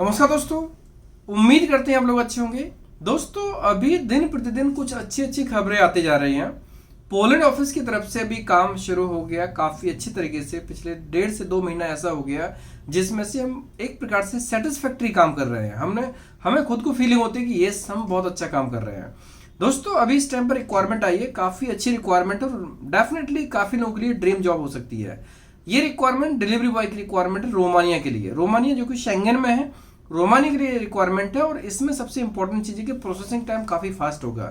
नमस्कार दोस्तों, उम्मीद करते हैं आप लोग अच्छे होंगे। दोस्तों अभी दिन प्रतिदिन कुछ अच्छी अच्छी खबरें आती जा रही हैं। पोलैंड ऑफिस की तरफ से अभी काम शुरू हो गया काफ़ी अच्छी तरीके से। पिछले 1.5 से 2 महीना ऐसा हो गया जिसमें से हम एक प्रकार से सेटिस्फैक्ट्री काम कर रहे हैं। हमें खुद को फीलिंग होती है कि यस हम बहुत अच्छा काम कर रहे हैं। दोस्तों अभी इस टाइम पर रिक्वायरमेंट आई है, काफ़ी अच्छी रिक्वायरमेंट और डेफिनेटली काफ़ी लोगों के लिए ड्रीम जॉब हो सकती है। ये रिक्वायरमेंट डिलीवरी बॉय की रिक्वायरमेंट है रोमानिया के लिए। रोमानिया जो कि शेंगन में है, रोमानिया के लिए रिक्वायरमेंट है। और इसमें सबसे इंपॉर्टेंट चीज़ है कि प्रोसेसिंग टाइम काफ़ी फास्ट होगा,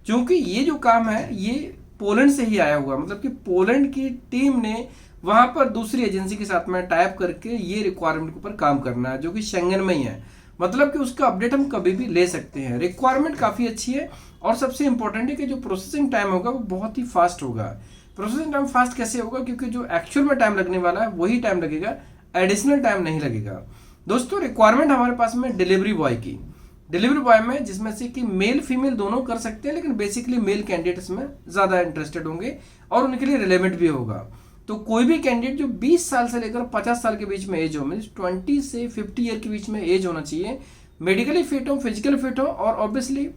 क्योंकि ये जो काम है ये पोलैंड से ही आया हुआ। मतलब कि पोलैंड की टीम ने वहाँ पर दूसरी एजेंसी के साथ में टाइप करके ये रिक्वायरमेंट के ऊपर काम करना है, जो कि शेंगन में ही है। मतलब कि उसका अपडेट हम कभी भी ले सकते हैं। रिक्वायरमेंट काफ़ी अच्छी है और सबसे इंपॉर्टेंट है कि जो प्रोसेसिंग टाइम होगा वो बहुत ही फास्ट होगा। प्रोसेसिंग टाइम फास्ट कैसे होगा? क्योंकि जो एक्चुअल में टाइम लगने वाला है वही टाइम लगेगा, एडिशनल टाइम नहीं लगेगा। दोस्तों रिक्वायरमेंट हमारे पास में डिलीवरी बॉय की, डिलीवरी बॉय में जिसमें से कि मेल फीमेल दोनों कर सकते हैं, लेकिन बेसिकली मेल कैंडिडेट्स में ज़्यादा इंटरेस्टेड होंगे और उनके लिए रिलेवेंट भी होगा। तो कोई भी कैंडिडेट जो 20 साल से लेकर 50 साल के बीच में एज हो, मीन्स 20 से 50 ईयर के बीच में एज होना चाहिए, मेडिकली फिट हो, फिजिकल फिट हो और ऑब्वियसली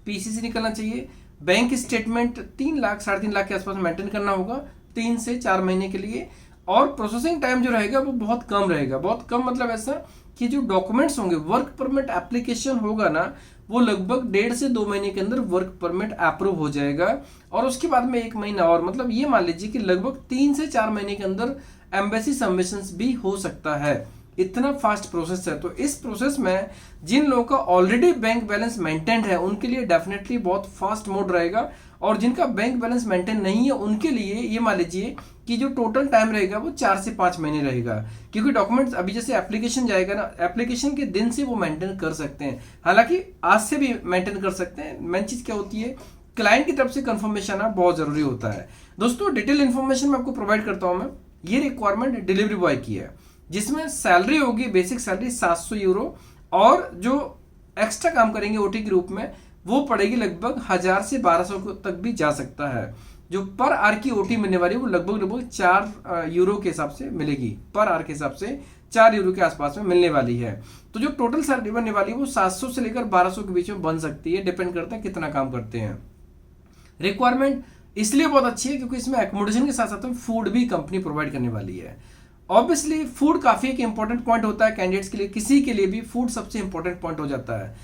पीसीसी निकलना चाहिए। बैंक स्टेटमेंट 3 लाख 3.5 लाख के आसपास मेंटेन करना होगा 3 से 4 महीने के लिए। और प्रोसेसिंग टाइम जो रहेगा वो बहुत कम रहेगा। बहुत कम मतलब ऐसा कि जो डॉक्यूमेंट्स होंगे, वर्क परमिट एप्लीकेशन होगा ना, वो लगभग 1.5 से 2 महीने के अंदर वर्क परमिट अप्रूव हो जाएगा। और उसके बाद में 1 महीना और, मतलब ये मान लीजिए कि लगभग 3 से 4 महीने के अंदर एम्बेसी सबमिशंस भी हो सकता है। इतना फास्ट प्रोसेस है। तो इस प्रोसेस में जिन लोगों का ऑलरेडी बैंक बैलेंस मेंटेन है उनके लिए डेफिनेटली बहुत फास्ट मोड रहेगा, और जिनका बैंक बैलेंस मेंटेन नहीं है उनके लिए ये मान लीजिए कि जो टोटल टाइम रहेगा वो 4 से 5 महीने रहेगा। क्योंकि डॉक्यूमेंट्स अभी जैसे एप्लीकेशन जाएगा ना, एप्लीकेशन के दिन से वो मेंटेन कर सकते हैं, हालांकि आज से भी मेंटेन कर सकते हैं। मेन चीज़ क्या होती है, क्लाइंट की तरफ से कंफर्मेशन आना बहुत ज़रूरी होता है। दोस्तों डिटेल इन्फॉर्मेशन मैं आपको प्रोवाइड करता हूँ। मैं ये रिक्वायरमेंट डिलीवरी बॉय की है, जिसमें सैलरी होगी बेसिक सैलरी 700 यूरो, और जो एक्स्ट्रा काम करेंगे ओटी के रूप में वो पड़ेगी लगभग 1000 से 1200 तक भी जा सकता है। जो पर आर की ओटी मिलने वाली है वो लगभग 4 यूरो के हिसाब से मिलेगी। पर आर के हिसाब से 4 यूरो के आसपास में मिलने वाली है। तो जो टोटल सैलरी बनने वाली है वो 700 से लेकर 1200 के बीच में बन सकती है, डिपेंड करता है कितना काम करते हैं। रिक्वायरमेंट इसलिए बहुत अच्छी है क्योंकि इसमें एकोमोडेशन के साथ साथ में फूड भी कंपनी प्रोवाइड करने वाली है। ऑब्वियसली फूड काफ़ी एक इंपॉर्टेंट पॉइंट होता है कैंडिडेट्स के लिए, किसी के लिए भी फूड सबसे इंपॉर्टेंट पॉइंट हो जाता है।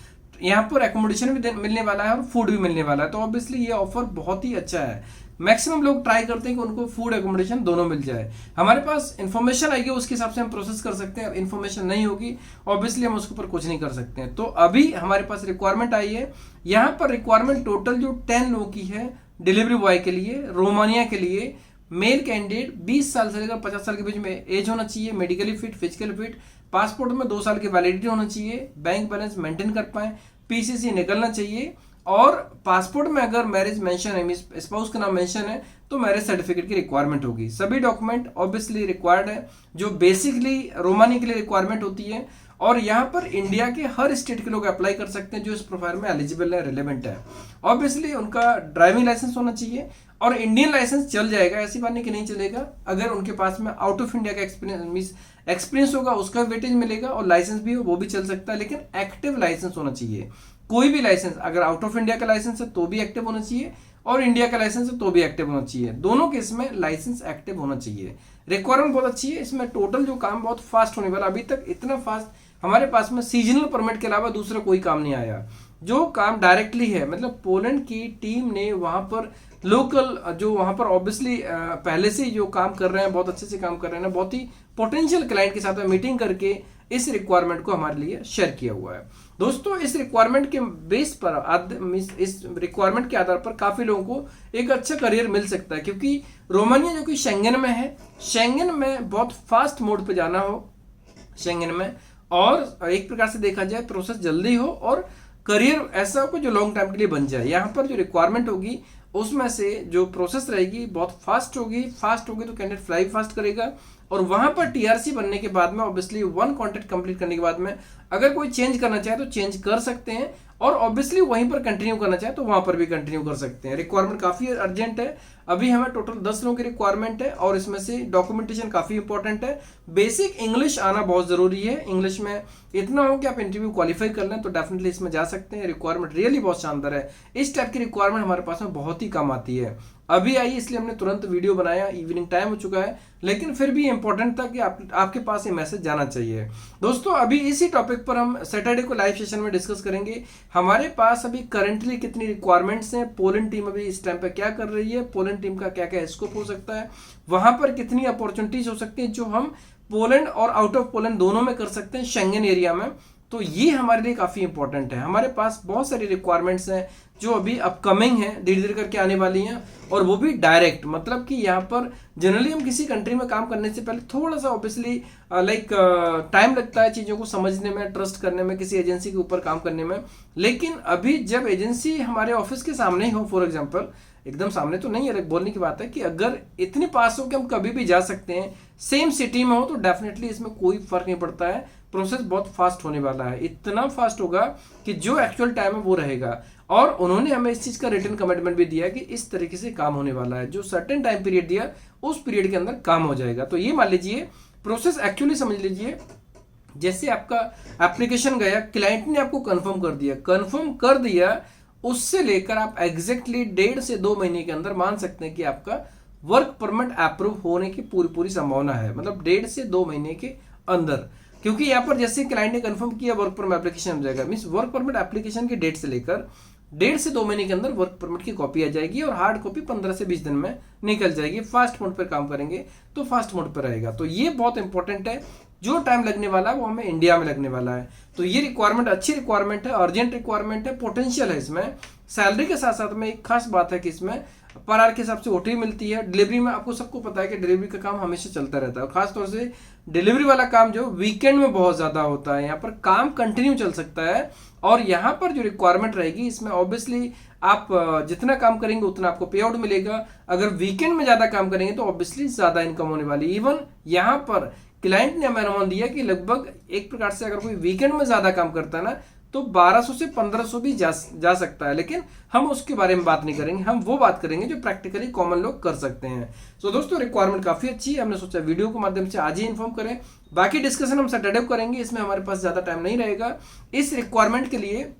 यहाँ पर एकोमोडेशन भी मिलने वाला है और फूड भी मिलने वाला है, तो ऑब्वियसली ये ऑफर बहुत ही अच्छा है। मैक्सिमम लोग ट्राई करते हैं कि उनको फूड एकोमोडेशन दोनों मिल जाए। हमारे पास इन्फॉर्मेशन आएगी उसके हिसाब से हम प्रोसेस कर सकते हैं। इन्फॉर्मेशन नहीं होगी ऑब्वियसली हम उसके ऊपर कुछ नहीं कर सकते हैं। तो अभी हमारे पास रिक्वायरमेंट आई है। यहाँ पर रिक्वायरमेंट टोटल जो 10 लोगों की है डिलीवरी बॉय के लिए, रोमानिया के लिए। मेल कैंडिडेट 20 साल से लेकर 50 साल के बीच में एज होना चाहिए, medically fit, physical fit, passport में 2 साल की वैलिडिटी होना चाहिए, बैंक बैलेंस मेंटेन कर पाए, पीसीसी निकलना चाहिए, और पासपोर्ट में अगर मैरिज मेंशन है, स्पाउस का नाम मेंशन है, तो मैरिज सर्टिफिकेट की रिक्वायरमेंट होगी। सभी डॉक्यूमेंट ऑब्वियसली रिक्वायर्ड है जो बेसिकली रोमानिया के लिए रिक्वायरमेंट होती है। और यहाँ पर इंडिया के हर स्टेट के लोग अप्लाई कर सकते हैं जो इस प्रोफाइल में एलिजिबल है, रिलेवेंट है। ऑब्वियसली उनका ड्राइविंग लाइसेंस होना चाहिए और इंडियन लाइसेंस चल जाएगा, ऐसी बात नहीं कि नहीं चलेगा। अगर उनके पास में आउट ऑफ इंडिया का एक्सपीरियंस होगा उसका वेटेज मिलेगा, और लाइसेंस भी हो वो भी चल सकता है, लेकिन एक्टिव लाइसेंस होना चाहिए। कोई भी लाइसेंस, अगर आउट ऑफ इंडिया का लाइसेंस है तो भी एक्टिव होना चाहिए, और इंडिया का लाइसेंस है तो भी एक्टिव होना चाहिए। दोनों केस में लाइसेंस एक्टिव होना चाहिए। रिक्वायरमेंट बहुत अच्छी है। इसमें टोटल जो काम बहुत फास्ट होने वाला, अभी तक इतना फास्ट हमारे पास में सीजनल परमिट के अलावा दूसरा कोई काम नहीं आया। जो काम डायरेक्टली है, मतलब पोलैंड की टीम ने वहाँ पर लोकल जो वहाँ पर ऑब्वियसली पहले से जो काम कर रहे हैं, बहुत अच्छे से काम कर रहे हैं, बहुत ही पोटेंशियल क्लाइंट के साथ में मीटिंग करके इस रिक्वायरमेंट को हमारे लिए शेयर किया हुआ है। दोस्तों इस रिक्वायरमेंट के बेस पर, इस रिक्वायरमेंट के आधार पर काफ़ी लोगों को एक अच्छा करियर मिल सकता है, क्योंकि रोमानिया जो कि शेंगन में है, शेंगन में बहुत फास्ट मोड पे जाना हो शेंगन में, और एक प्रकार से देखा जाए प्रोसेस जल्दी हो और करियर ऐसा हो जो लॉन्ग टाइम के लिए बन जाए। यहाँ पर जो रिक्वायरमेंट होगी उसमें से जो प्रोसेस रहेगी बहुत फास्ट होगी तो कैंडिडेट फ्लाई फास्ट करेगा, और वहां पर टीआरसी बनने के बाद में ऑब्वियसली 1 कॉन्ट्रैक्ट कंप्लीट करने के बाद में अगर कोई चेंज करना चाहे तो चेंज कर सकते हैं। और ऑब्वियसली वहीं पर कंटिन्यू करना चाहे तो वहां पर भी कंटिन्यू कर सकते हैं। रिक्वायरमेंट काफी अर्जेंट है, अभी हमें टोटल 10 लोगों की रिक्वायरमेंट है और इसमें से डॉक्यूमेंटेशन काफी इंपॉर्टेंट है। बेसिक इंग्लिश आना बहुत जरूरी है, इंग्लिश में इतना हो कि आप इंटरव्यू क्वालिफाई कर लें तो डेफिनेटली इसमें जा सकते हैं। रिक्वायरमेंट रियली बहुत शानदार है, इस टाइप की रिक्वायरमेंट हमारे पास में बहुत ही कम आती है। अभी आई इसलिए हमने तुरंत वीडियो बनाया, इवनिंग टाइम हो चुका है, लेकिन फिर भी इंपॉर्टेंट था कि आपके पास ये मैसेज जाना चाहिए। दोस्तों अभी इसी टॉपिक पर हम सैटरडे को लाइव सेशन में डिस्कस करेंगे। हमारे पास अभी करंटली कितनी रिक्वायरमेंट्स हैं, पोलैंड टीम अभी इस टाइम पे क्या कर रही है, पोलैंड टीम का क्या क्या स्कोप हो सकता है, वहां पर कितनी अपॉर्चुनिटीज हो सकती है जो हम पोलैंड और आउट ऑफ पोलैंड दोनों में कर सकते हैं शेंगन एरिया में। तो ये हमारे लिए काफी इंपॉर्टेंट है। हमारे पास बहुत सारी रिक्वायरमेंट्स हैं जो अभी अपकमिंग है, धीरे धीरे करके आने वाली हैं, और वो भी डायरेक्ट, मतलब कि यहाँ पर जनरली हम किसी कंट्री में काम करने से पहले थोड़ा सा ऑब्वियसली टाइम लगता है चीज़ों को समझने में, ट्रस्ट करने में, किसी एजेंसी के ऊपर काम करने में। लेकिन अभी जब एजेंसी हमारे ऑफिस के सामने ही हो, फॉर एग्जाम्पल एकदम सामने तो नहीं है, बोलने की बात है कि अगर इतने पास हो कि हम कभी भी जा सकते हैं, सेम सिटी में हो, तो डेफिनेटली इसमें कोई फर्क नहीं पड़ता है। प्रोसेस बहुत फास्ट होने वाला है, इतना फास्ट होगा कि जो एक्चुअल टाइम है वो रहेगा। और उन्होंने हमें इस चीज का रिटन कमिटमेंट भी दिया कि इस तरीके से काम होने वाला है, जो सर्टेन टाइम पीरियड दिया उस पीरियड के अंदर काम हो जाएगा। तो ये मान लीजिए प्रोसेस एक्चुअली समझ लीजिए, जैसे आपका एप्लीकेशन गया, क्लाइंट ने आपको कंफर्म कर दिया, उससे लेकर आप एग्जैक्टली 1.5 से 2 महीने के अंदर मान सकते हैं कि आपका वर्क परमिट अप्रूव होने की पूरी संभावना है। मतलब 1.5 से 2 महीने के अंदर, क्योंकि यहाँ पर जैसे क्लाइंट ने कंफर्म किया वर्क परमिट एप्लीकेशन हो जाएगा, मींस वर्क परमिट एप्लीकेशन की डेट से लेकर 1.5 से 2 महीने के अंदर वर्क परमिट की कॉपी आ जाएगी और हार्ड कॉपी 15 से 20 दिन में निकल जाएगी। फास्ट मोड पर काम करेंगे तो फास्ट मोड पर रहेगा। तो ये बहुत इंपॉर्टेंट है, जो टाइम लगने वाला है वो हमें इंडिया में लगने वाला है। तो ये रिक्वायरमेंट अच्छी रिक्वायरमेंट है, अर्जेंट रिक्वायरमेंट है, पोटेंशियल है इसमें। सैलरी के साथ साथ में एक खास बात है कि इसमें पर आवर के हिसाब से ओटी मिलती है। डिलीवरी में आपको सबको पता है कि डिलीवरी का काम हमेशा चलता रहता है, और खासतौर से डिलीवरी वाला काम जो वीकेंड में बहुत ज्यादा होता है, यहाँ पर काम कंटिन्यू चल सकता है। और यहाँ पर जो रिक्वायरमेंट रहेगी इसमें ऑब्वियसली आप जितना काम करेंगे उतना आपको पे आउट मिलेगा। अगर वीकेंड में ज्यादा काम करेंगे तो ऑब्वियसली ज्यादा इनकम होने वाली। इवन यहाँ पर क्लाइंट ने हमें अनुमान दिया कि लगभग एक प्रकार से अगर कोई वीकेंड में ज्यादा काम करता है ना, तो 1200 से 1500 भी जा सकता है। लेकिन हम उसके बारे में बात नहीं करेंगे, हम वो बात करेंगे जो प्रैक्टिकली कॉमन लोग कर सकते हैं। तो दोस्तों रिक्वायरमेंट काफी अच्छी है, हमने सोचा वीडियो के माध्यम से आज ही इन्फॉर्म करें। बाकी डिस्कशन हम सैटरडे को करेंगे, इसमें हमारे पास ज्यादा टाइम नहीं रहेगा। इस रिक्वायरमेंट के लिए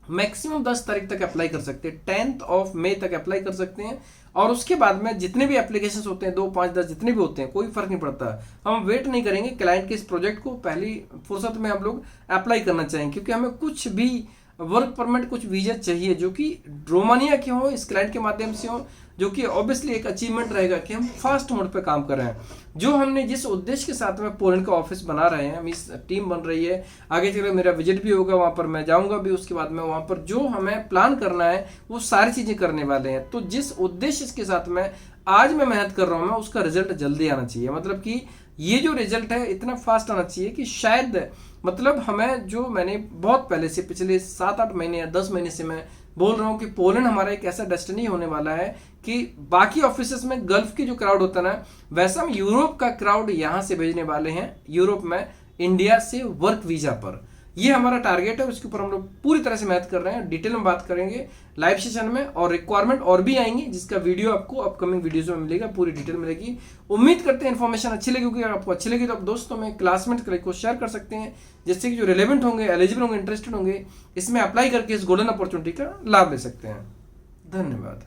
मैक्सिमम 10 तारीख तक अप्लाई कर सकते हैं, 10 मई तक अप्लाई कर सकते हैं। और उसके बाद में जितने भी एप्लीकेशंस होते हैं, 2, 5, 10 जितने भी होते हैं, कोई फर्क नहीं पड़ता। हम वेट नहीं करेंगे, क्लाइंट के इस प्रोजेक्ट को पहली फुर्सत में हम लोग अप्लाई करना चाहेंगे, क्योंकि हमें कुछ भी वर्क परमिट, कुछ वीजा चाहिए जो कि रोमानिया के हो, इस क्लाइंट के माध्यम से हो, जो कि ऑब्वियसली एक अचीवमेंट रहेगा कि हम फास्ट मोड पे काम कर रहे हैं। जो हमने जिस उद्देश्य के साथ में पोलैंड का ऑफिस बना रहे हैं, इस टीम बन रही है, आगे चलकर मेरा विजिट भी होगा, वहां पर मैं जाऊंगा भी, उसके बाद में वहां पर जो हमें प्लान करना है वो सारी चीजें करने वाले हैं। तो जिस उद्देश्य के साथ में आज मैं मेहनत कर रहा हूं, मैं उसका रिजल्ट जल्दी आना चाहिए। मतलब कि ये जो रिजल्ट है इतना फास्ट आना चाहिए कि शायद, मतलब हमें, जो मैंने बहुत पहले से पिछले 7-8 महीने या 10 महीने से मैं बोल रहा हूँ कि पोलैंड हमारा एक ऐसा डेस्टिनी होने वाला है कि बाकी ऑफिसेस में गल्फ की जो क्राउड होता है ना, वैसा हम यूरोप का क्राउड यहाँ से भेजने वाले हैं, यूरोप में इंडिया से वर्क वीजा पर। ये हमारा टारगेट है, उसके ऊपर हम लोग पूरी तरह से मेहनत कर रहे हैं। डिटेल में बात करेंगे लाइव सेशन में, और रिक्वायरमेंट और भी आएंगी जिसका वीडियो आपको अपकमिंग वीडियोज में मिलेगा, पूरी डिटेल मिलेगी। उम्मीद करते हैं इन्फॉर्मेशन अच्छी लगेगी। अगर आपको अच्छी लगी तो आप दोस्तों में, क्लासमेट को शेयर कर सकते हैं, जिससे कि जो रिलेवेंट होंगे, एलिजिबल होंगे, इंटरेस्टेड होंगे, इसमें अप्लाई करके इस गोल्डन अपॉर्चुनिटी का लाभ ले सकते हैं। धन्यवाद।